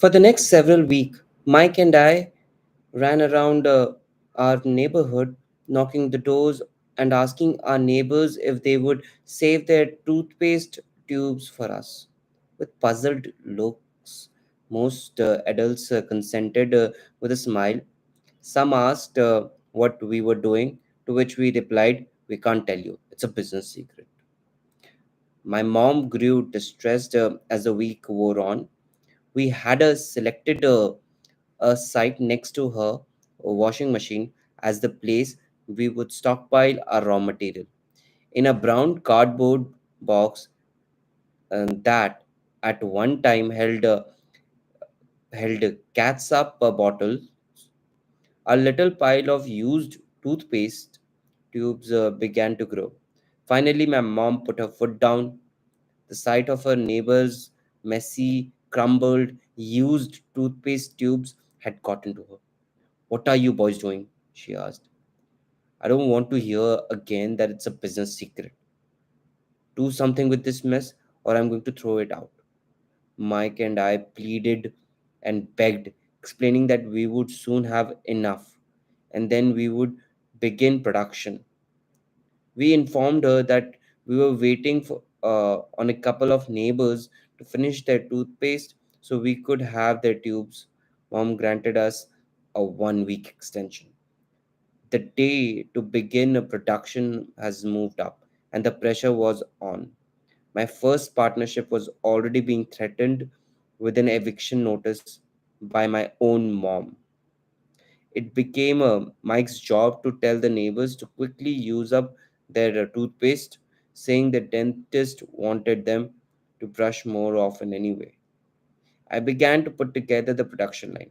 For the next several weeks, Mike and I ran around our neighborhood, knocking the doors and asking our neighbors if they would save their toothpaste tubes for us. With puzzled looks, most adults consented with a smile. Some asked what we were doing, to which we replied, "We can't tell you, it's a business secret." My mom grew distressed as the week wore on. We had selected a site next to her washing machine as the place we would stockpile our raw material. In a brown cardboard box that at one time held catsup bottle, a little pile of used toothpaste tubes began to grow. Finally, my mom put her foot down. The sight of her neighbor's messy, crumbled, used toothpaste tubes had gotten to her. "What are you boys doing?" she asked. "I don't want to hear again that it's a business secret. Do something with this mess or I'm going to throw it out." Mike and I pleaded and begged, explaining that we would soon have enough and then we would begin production. We informed her that we were waiting on a couple of neighbors to finish their toothpaste so we could have their tubes. Mom granted us a 1 week extension. The day to begin a production has moved up, and the pressure was on. My first partnership was already being threatened with an eviction notice by my own mom. It became Mike's job to tell the neighbors to quickly use up their toothpaste, saying the dentist wanted them to brush more often anyway. I began to put together the production line.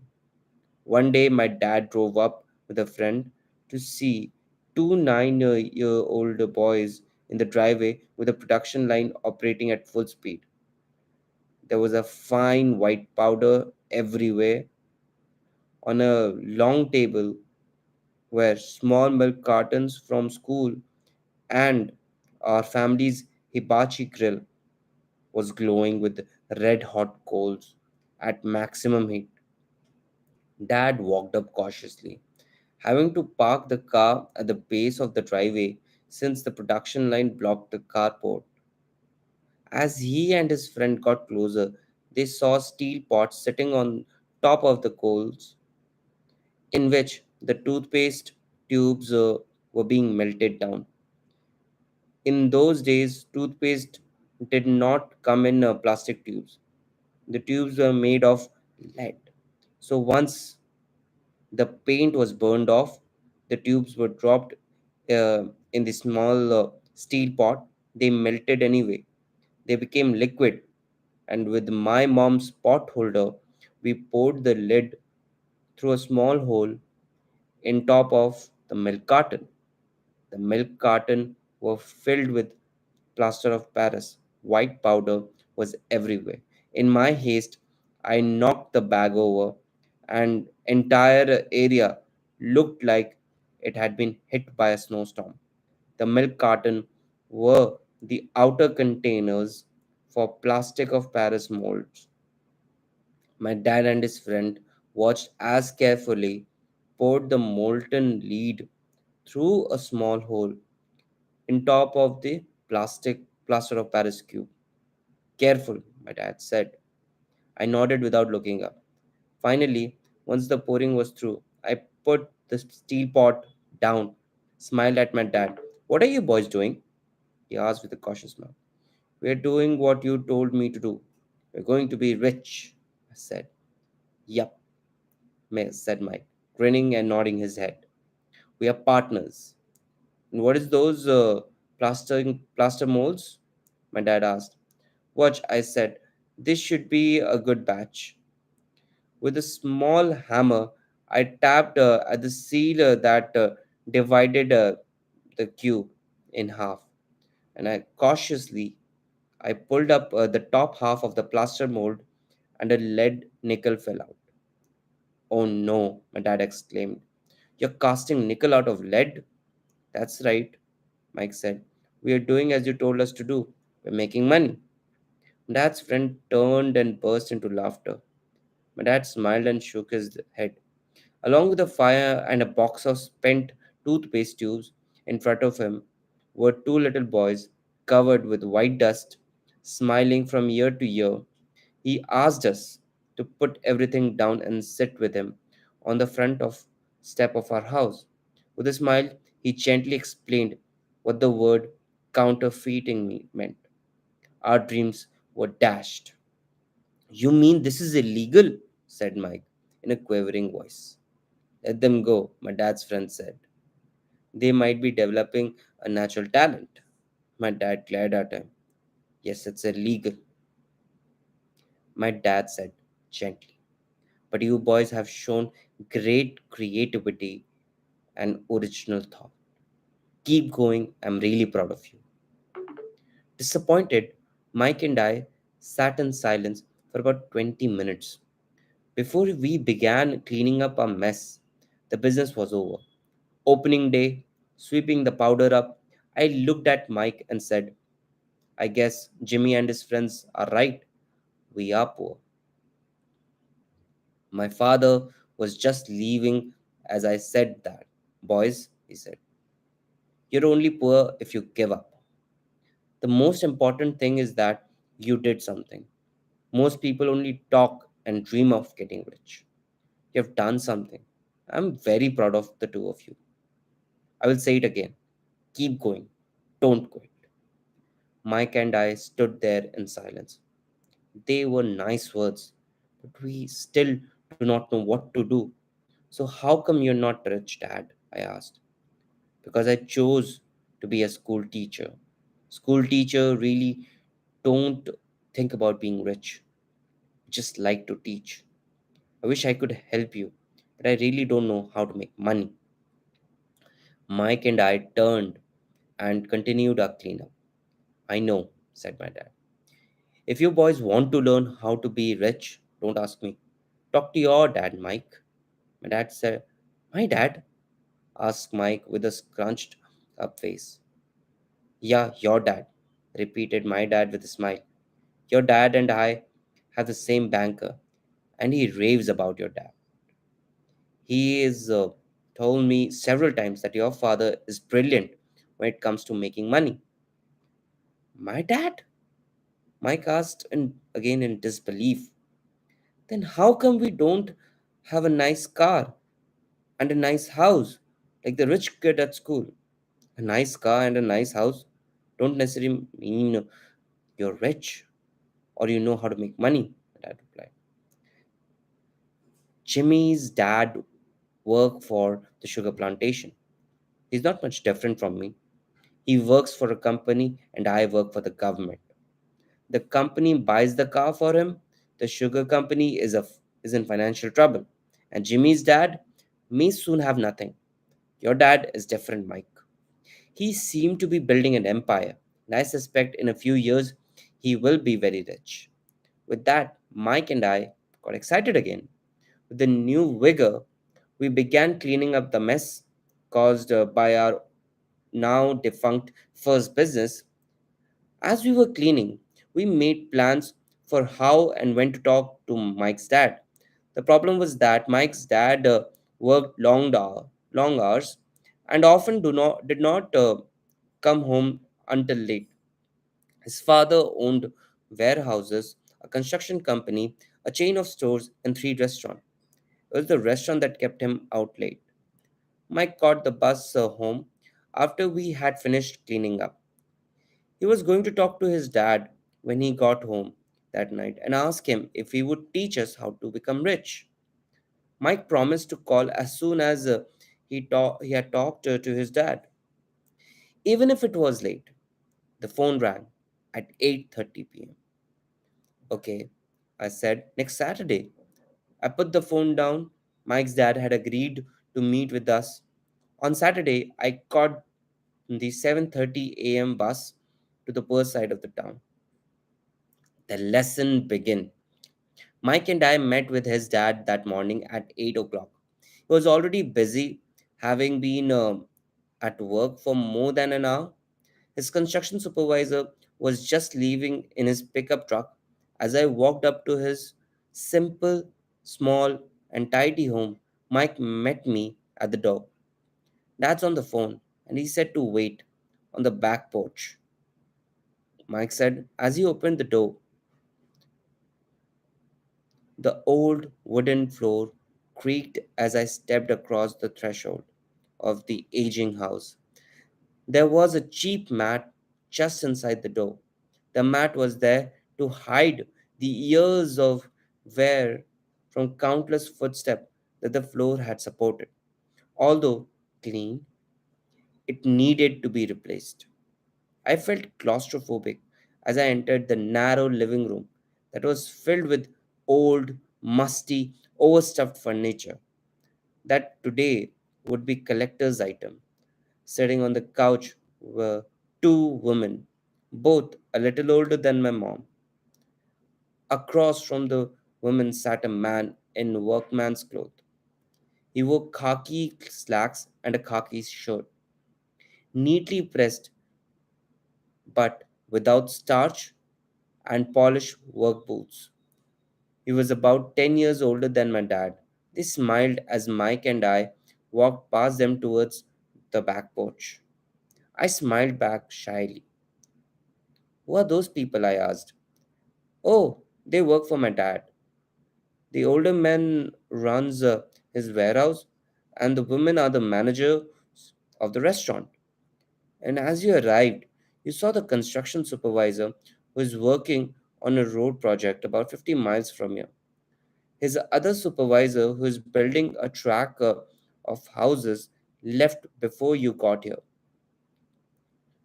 One day, my dad drove up with a friend to see two 9-year old boys in the driveway with the production line operating at full speed. There was a fine white powder everywhere. On a long table were small milk cartons from school, and our family's hibachi grill was glowing with red hot coals at maximum heat. Dad walked up cautiously, having to park the car at the base of the driveway since the production line blocked the carport. As he and his friend got closer, they saw steel pots sitting on top of the coals in which the toothpaste tubes were being melted down. In those days, toothpaste did not come in plastic tubes. The tubes were made of lead. So once the paint was burned off, the tubes were dropped in the small steel pot. They melted anyway. They became liquid, and with my mom's pot holder, we poured the lid through a small hole in top of the milk carton. The milk carton were filled with plaster of Paris. White powder was everywhere. In my haste, I knocked the bag over, and entire area looked like it had been hit by a snowstorm. The milk carton were the outer containers for plastic of Paris molds. My dad and his friend watched as carefully poured the molten lead through a small hole in top of the plastic plaster of Paris cube. "Careful," my dad said. I nodded without looking up. Finally, once the pouring was through, I put the steel pot down, smiled at my dad. "What are you boys doing?" he asked with a cautious smile. "We're doing what you told me to do. We're going to be rich," I said. "Yup," said Mike, grinning and nodding his head. "We are partners." "And what is those plaster molds?" my dad asked. "Watch," I said. "This should be a good batch." With a small hammer, I tapped at the sealer that divided the cube in half, and I pulled up the top half of the plaster mold, and a lead nickel fell out. "Oh no!" my dad exclaimed. "You're casting nickel out of lead?" "That's right," Mike said. "We are doing as you told us to do. We're making money." Dad's friend turned and burst into laughter. My dad smiled and shook his head. Along with a fire and a box of spent toothpaste tubes in front of him were two little boys covered with white dust, smiling from ear to ear. He asked us to put everything down and sit with him on the front of step of our house. With a smile, he gently explained what the word meant. Our dreams were dashed. You mean this is illegal? Said Mike in a quavering voice. Let them go, my dad's friend said. They might be developing a natural talent. My dad glared at him. Yes, it's illegal, my dad said gently. But you boys have shown great creativity and original thought. Keep going, I'm really proud of you. Disappointed, Mike and I sat in silence for about 20 minutes. Before we began cleaning up our mess, the business was over. Opening day, sweeping the powder up, I looked at Mike and said, I guess Jimmy and his friends are right. We are poor. My father was just leaving as I said that. Boys, he said, you're only poor if you give up. The most important thing is that you did something. Most people only talk and dream of getting rich. You have done something. I'm very proud of the two of you. I will say it again. Keep going. Don't quit. Mike and I stood there in silence. They were nice words, but we still do not know what to do. So, how come you're not rich, Dad? I asked. Because I chose to be a school teacher. School teacher really don't think about being rich, just like to teach. I wish I could help you, but I really don't know how to make money. Mike and I turned and continued our cleanup. I know, said my dad. If you boys want to learn how to be rich, don't ask me. Talk to your dad, Mike. My dad said, my dad? Asked Mike with a scrunched up face. Yeah, your dad, repeated my dad with a smile. Your dad and I have the same banker, and he raves about your dad. He has told me several times that your father is brilliant when it comes to making money. My dad? Mike asked again in disbelief. Then how come we don't have a nice car and a nice house like the rich kid at school? A nice car and a nice house don't necessarily mean you're rich or you know how to make money, my dad replied. Jimmy's dad worked for the sugar plantation. He's not much different from me. He works for a company and I work for the government. The company buys the car for him. The sugar company is in financial trouble. And Jimmy's dad may soon have nothing. Your dad is different, Mike. He seemed to be building an empire, and I suspect in a few years he will be very rich. With that, Mike and I got excited again. With the new vigor, we began cleaning up the mess caused by our now defunct first business. As we were cleaning, we made plans for how and when to talk to Mike's dad. The problem was that Mike's dad worked long hours, and often did not come home until late. His father owned warehouses, a construction company, a chain of stores, and three restaurants. It was the restaurant that kept him out late. Mike caught the bus home after we had finished cleaning up. He was going to talk to his dad when he got home that night and ask him if he would teach us how to become rich. Mike promised to call as soon as he had talked to his dad. Even if it was late, the phone rang at 8:30 p.m. Okay, I said, next Saturday. I put the phone down. Mike's dad had agreed to meet with us. On Saturday, I caught the 7:30 a.m. bus to the poor side of the town. The lesson began. Mike and I met with his dad that morning at 8 o'clock. He was already busy, having been at work for more than an hour. His construction supervisor was just leaving in his pickup truck as I walked up to his simple Small and tidy home, Mike met me at the door. Dad's on the phone, and he said to wait on the back porch. Mike said as he opened the door. The old wooden floor creaked as I stepped across the threshold of the aging house. There was a cheap mat just inside the door. The mat was there to hide the years of wear from countless footsteps that the floor had supported. Although clean, it needed to be replaced. I felt claustrophobic as I entered the narrow living room that was filled with old, musty, overstuffed furniture that today would be collector's item. Sitting on the couch were two women, both a little older than my mom. Across from the woman sat a man in workman's clothes. He wore khaki slacks and a khaki shirt, neatly pressed but without starch, and polished work boots. He was about 10 years older than my dad. They smiled as Mike and I walked past them towards the back porch. I smiled back shyly. Who are those people? I asked. Oh, they work for my dad. The older man runs his warehouse, and the women are the managers of the restaurant. And as you arrived, you saw the construction supervisor who is working on a road project about 50 miles from here. His other supervisor, who is building a track of houses, left before you got here.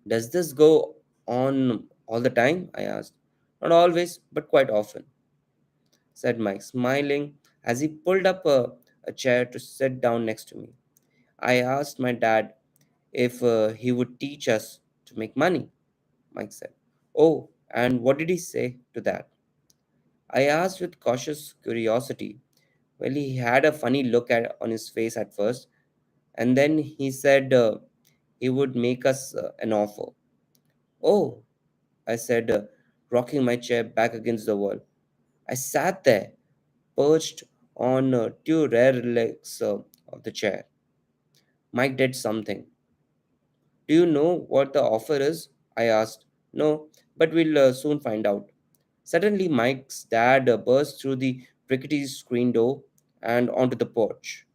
Does this go on all the time? I asked. Not always, but quite often, said Mike, smiling as he pulled up a chair to sit down next to me. I asked my dad if he would teach us to make money, Mike said. Oh, and what did he say to that? I asked with cautious curiosity. Well, he had a funny look on his face at first, and then he said he would make us an offer. Oh, I said, rocking my chair back against the wall. I sat there, perched on two rear legs of the chair. Mike did something. Do you know what the offer is? I asked. No, but we'll soon find out. Suddenly, Mike's dad burst through the rickety screen door and onto the porch.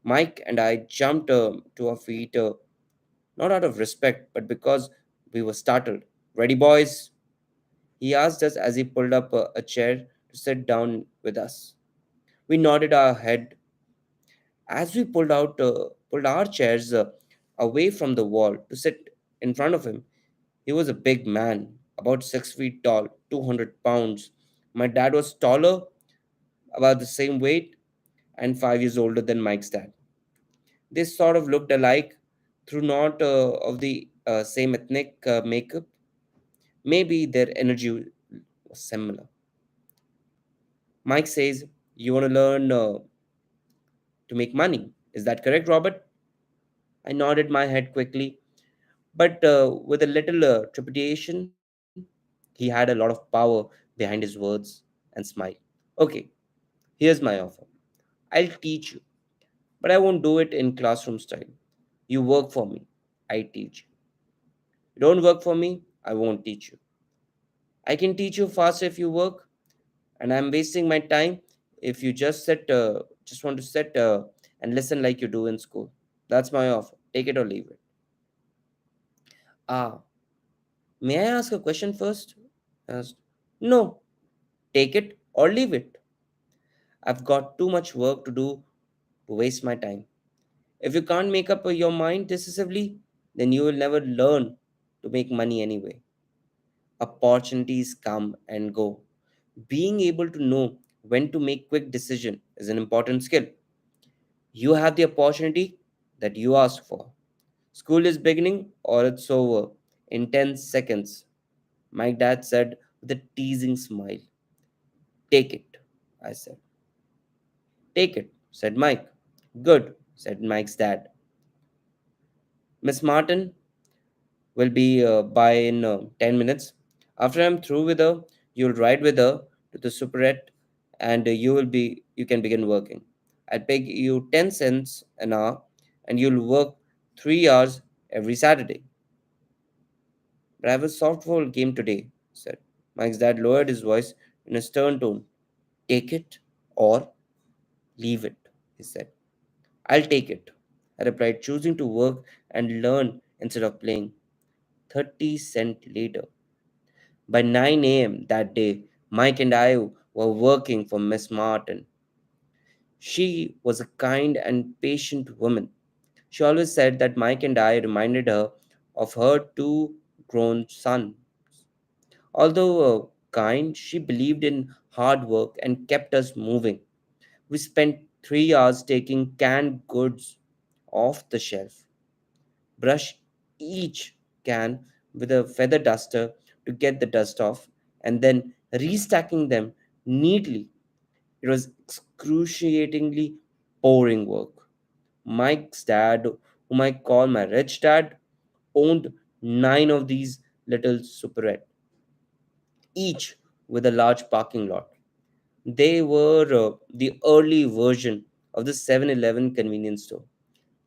Mike and I jumped to our feet, not out of respect, but because we were startled. Ready, boys? He asked us as he pulled up a chair to sit down with us. We nodded our head as we pulled our chairs away from the wall to sit in front of him. He was a big man, about 6 feet tall, 200 pounds. My dad was taller, about the same weight, and 5 years older than Mike's dad. They sort of looked alike through not of the same ethnic makeup. Maybe their energy was similar. Mike says, you want to learn to make money. Is that correct, Robert? I nodded my head quickly, but with a little trepidation. He had a lot of power behind his words and smiled. Okay, here's my offer. I'll teach you, but I won't do it in classroom style. You work for me, I teach you. You don't work for me, I won't teach you. I can teach you faster if you work, and I'm wasting my time if you just want to sit and listen like you do in school. That's my offer. Take it or leave it. Ah, may I ask a question first? Asked. No, take it or leave it. I've got too much work to do to waste my time. If you can't make up your mind decisively, then you will never learn to make money anyway. Opportunities come and go. Being able to know when to make quick decision is an important skill. You have the opportunity that you asked for. School is beginning or it's over in 10 seconds. My dad said with a teasing smile. Take it, I said. Take it, said Mike. Good, said Mike's dad. Miss Martin will be by in 10 minutes. After I'm through with her, you'll ride with her to the superette and you can begin working. I'll pay you 10 cents an hour, and you'll work 3 hours every Saturday. But I have a softball game today, said. Mike's dad lowered his voice in a stern tone. Take it or leave it, he said. I'll take it, I replied, choosing to work and learn instead of playing. 30 cents later. By 9 a.m. that day, Mike and I were working for Miss Martin. She was a kind and patient woman. She always said that Mike and I reminded her of her two grown sons. Although kind, she believed in hard work and kept us moving. We spent 3 hours taking canned goods off the shelf, brush each can with a feather duster to get the dust off, and then restacking them neatly. It was excruciatingly boring work. Mike's dad, whom I call my rich dad, owned 9 of these little superette, each with a large parking lot. They were the early version of the 7-Eleven convenience store,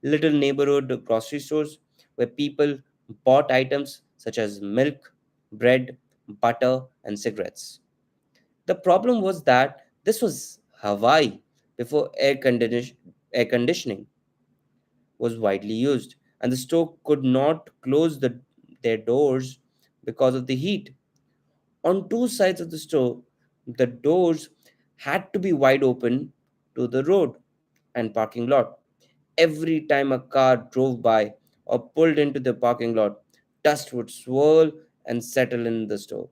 little neighborhood grocery stores where people bought items such as milk, bread, butter, and cigarettes. The problem was that this was Hawaii before air conditioning was widely used, and the store could not close their doors because of the heat. On two sides of the store, the doors had to be wide open to the road and parking lot. Every time a car drove by or pulled into the parking lot, dust would swirl and settle in the store.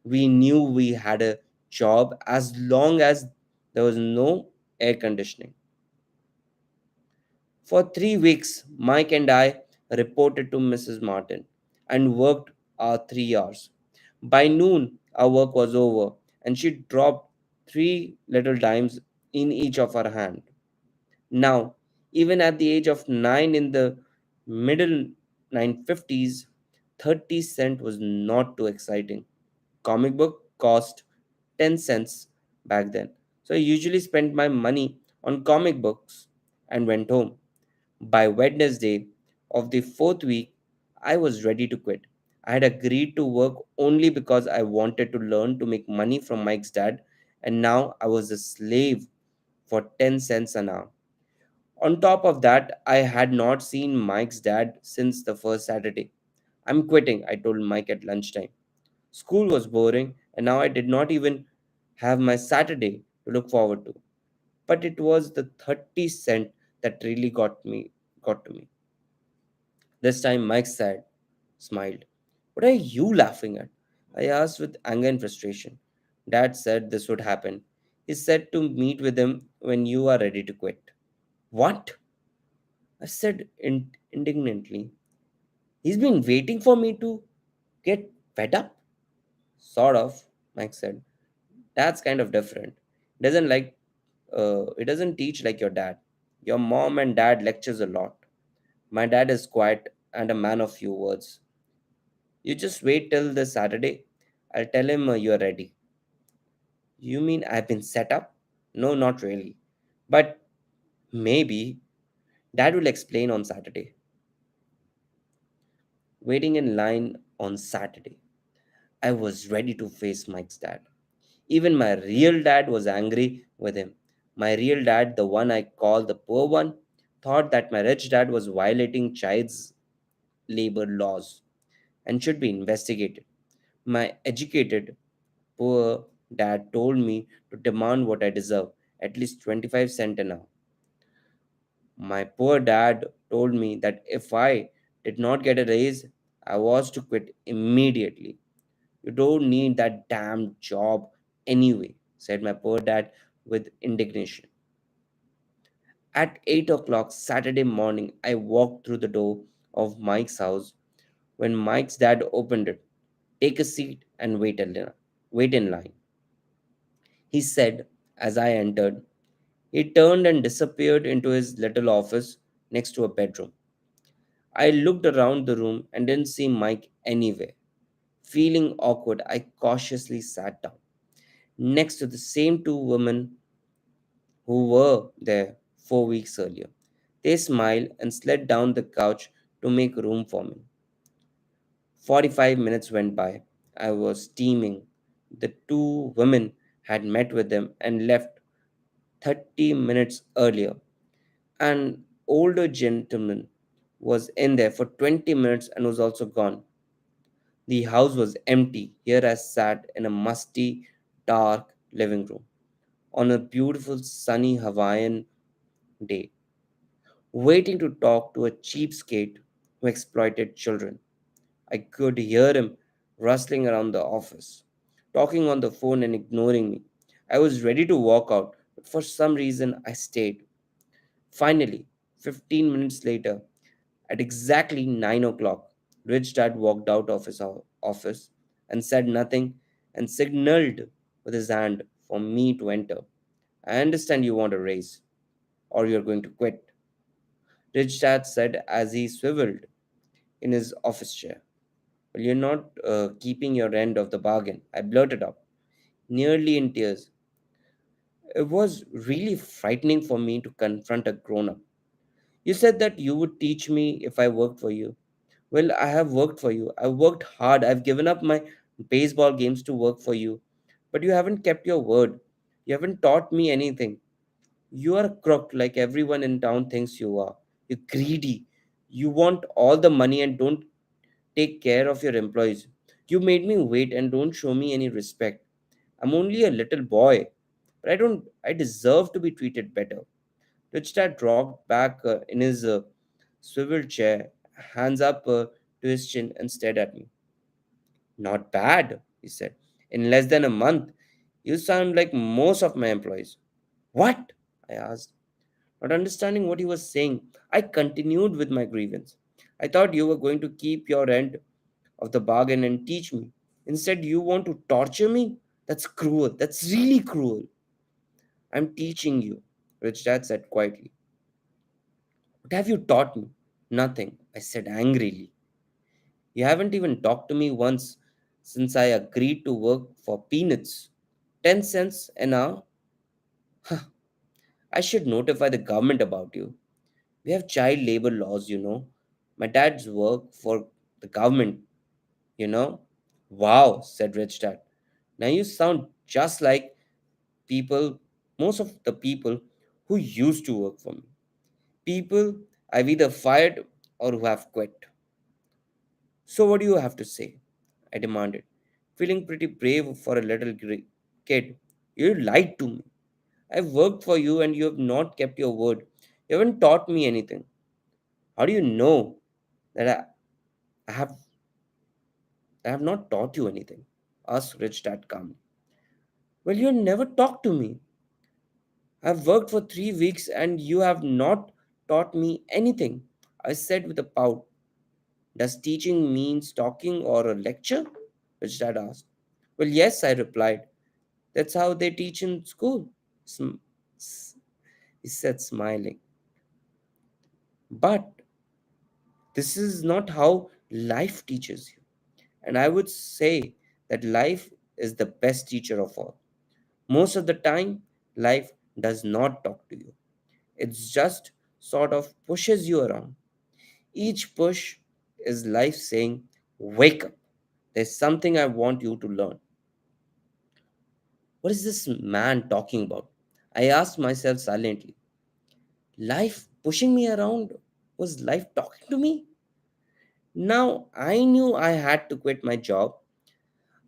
We knew we had a job as long as there was no air conditioning. For 3 weeks, Mike and I reported to Mrs. Martin and worked our 3 hours. By noon, our work was over, and she dropped 3 little dimes in each of our hand. Now, even at the age of 9 in the middle 950s, 30 cent was not too exciting. Comic book cost 10 cents back then. So I usually spent my money on comic books and went home. By Wednesday of the fourth week, I was ready to quit. I had agreed to work only because I wanted to learn to make money from Mike's dad, and now I was a slave for 10 cents an hour. On top of that, I had not seen Mike's dad since the first Saturday. I'm quitting, I told Mike at lunchtime. School was boring, and now I did not even have my Saturday to look forward to. But it was the 30 cent that really got to me. This time Mike smiled. What are you laughing at? I asked with anger and frustration. Dad said this would happen. He said to meet with him when you are ready to quit. What? I said indignantly. He's been waiting for me to get fed up? Sort of, Mike said. That's kind of different. Doesn't like it doesn't teach like your dad. Your mom and dad lectures a lot. My dad is quiet and a man of few words. You just wait till this Saturday. I'll tell him you're ready. You mean I've been set up? No, not really. But maybe dad will explain on Saturday. Waiting in line on Saturday. I was ready to face Mike's dad. Even my real dad was angry with him. My real dad, the one I call the poor one, thought that my rich dad was violating child's labor laws and should be investigated. My educated, poor dad told me to demand what I deserve, at least 25 cents an hour. My poor dad told me that if I did not get a raise, I was to quit immediately. You don't need that damn job anyway, said my poor dad with indignation. At 8 o'clock Saturday morning, I walked through the door of Mike's house. When Mike's dad opened it, take a seat and wait in line, he said as I entered. He turned and disappeared into his little office next to a bedroom. I looked around the room and didn't see Mike anywhere. Feeling awkward, I cautiously sat down. next to the same two women who were there 4 weeks earlier. They smiled and slid down the couch to make room for me. 45 minutes went by. I was steaming. The two women had met with them and left 30 minutes earlier. An older gentleman was in there for 20 minutes and was also gone. The house was empty. Here I sat in a musty, dark living room on a beautiful sunny Hawaiian day, waiting to talk to a cheapskate who exploited children. I could hear him rustling around the office, talking on the phone and ignoring me. I was ready to walk out, but for some reason I stayed. Finally, 15 minutes later, at exactly 9 o'clock, Rich Dad walked out of his office and said nothing and signaled with his hand for me to enter. I understand you want a raise or you're going to quit, Rich Dad said as he swiveled in his office chair. Well, you're not keeping your end of the bargain, I blurted out, nearly in tears. It was really frightening for me to confront a grown up. You said that you would teach me if I worked for you. Well, I have worked for you. I've worked hard. I've given up my baseball games to work for you. But you haven't kept your word. You haven't taught me anything. You are a crook like everyone in town thinks you are. You're greedy. You want all the money and don't take care of your employees. You made me wait and don't show me any respect. I'm only a little boy, but I deserve to be treated better. Rich Dad dropped back in his swivel chair, hands up to his chin, and stared at me. Not bad, he said. In less than a month, you sound like most of my employees. What? I asked. Not understanding what he was saying, I continued with my grievance. I thought you were going to keep your end of the bargain and teach me. Instead, you want to torture me? That's cruel. That's really cruel. I'm teaching you, Rich Dad said quietly. What have you taught me? Nothing, I said angrily. You haven't even talked to me once since I agreed to work for peanuts. 10 cents an hour? Huh, I should notify the government about you. We have child labor laws, you know. My dad's work for the government, you know. Wow, said Rich Dad. Now you sound just like people, most of the people who used to work for me. People I've either fired or who have quit. So, what do you have to say? I demanded, feeling pretty brave for a little kid. You lied to me. I've worked for you and you have not kept your word. You haven't taught me anything. How do you know that I have I have not taught you anything? Asked Rich Dad calmly. Well, you never talked to me. I've worked for 3 weeks and you have not taught me anything. I said with a pout. Does teaching means talking or a lecture? Rich Dad asked. Well, yes, I replied. That's how they teach in school. Sm- s- he said, smiling. But this is not how life teaches you. And I would say that life is the best teacher of all. Most of the time, life does not talk to you, it just sort of pushes you around. Each push is life saying, wake up. There's something I want you to learn. What is this man talking about? I asked myself silently. Life pushing me around? Was life talking to me? Now I knew I had to quit my job.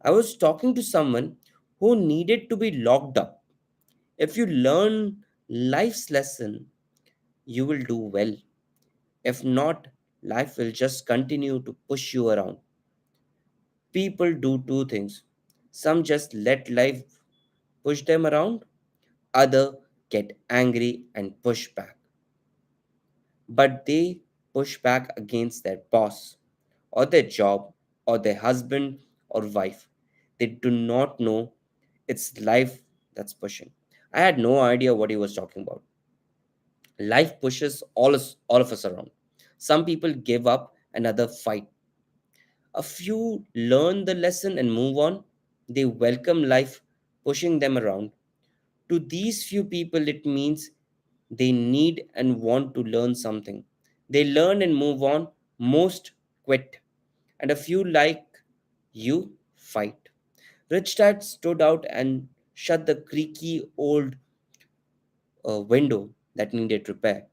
I was talking to someone who needed to be locked up. If you learn life's lesson, you will do well. If not, life will just continue to push you around. People do two things. Some just let life push them around, other get angry and push back. But they push back against their boss or their job or their husband or wife. They do not know it's life that's pushing. I had no idea what he was talking about. Life pushes all of us around. Some people give up and others fight. A few learn the lesson and move on. They welcome life pushing them around. To these few people, it means they need and want to learn something. They learn and move on, most quit, and a few like you fight. Rich Dad stood out and shut the creaky old window that needed repair.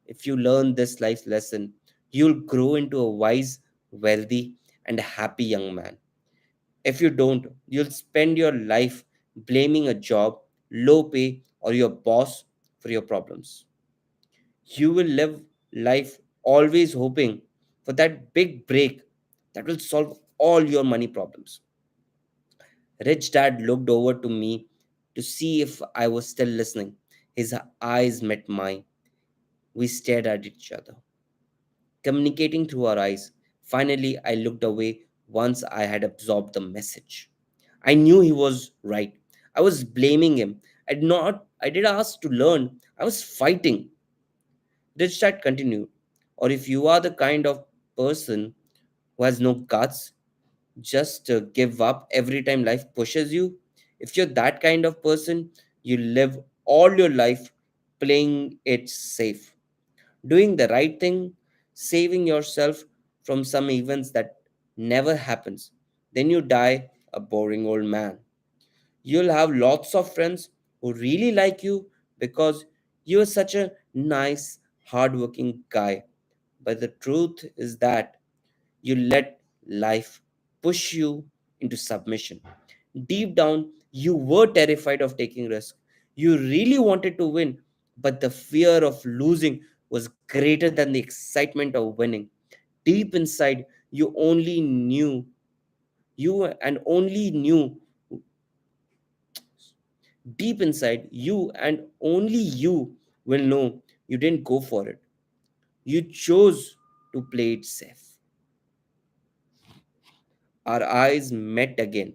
If you learn this life lesson, you'll grow into a wise, wealthy, and happy young man. If you don't, you'll spend your life blaming a job, low pay, or your boss for your problems. You will live life always hoping for that big break that will solve all your money problems. Rich Dad looked over to me to see if I was still listening. His eyes met mine. We stared at each other, communicating through our eyes. Finally, I looked away once I had absorbed the message. I knew he was right. I was blaming him. I did ask to learn. I was fighting. Rich Dad continued. Or if you are the kind of person who has no guts, just give up every time life pushes you. If you're that kind of person, you live all your life playing it safe, doing the right thing, saving yourself from some events that never happens. Then you die a boring old man. You'll have lots of friends who really like you because you're such a nice, hardworking guy. But the truth is that you let life push you into submission. Deep down, you were terrified of taking risk. You really wanted to win, but the fear of losing was greater than the excitement of winning. Deep inside, you only knew you and only knew deep inside you and only you will know you didn't go for it. You chose to play it safe. Our eyes met again.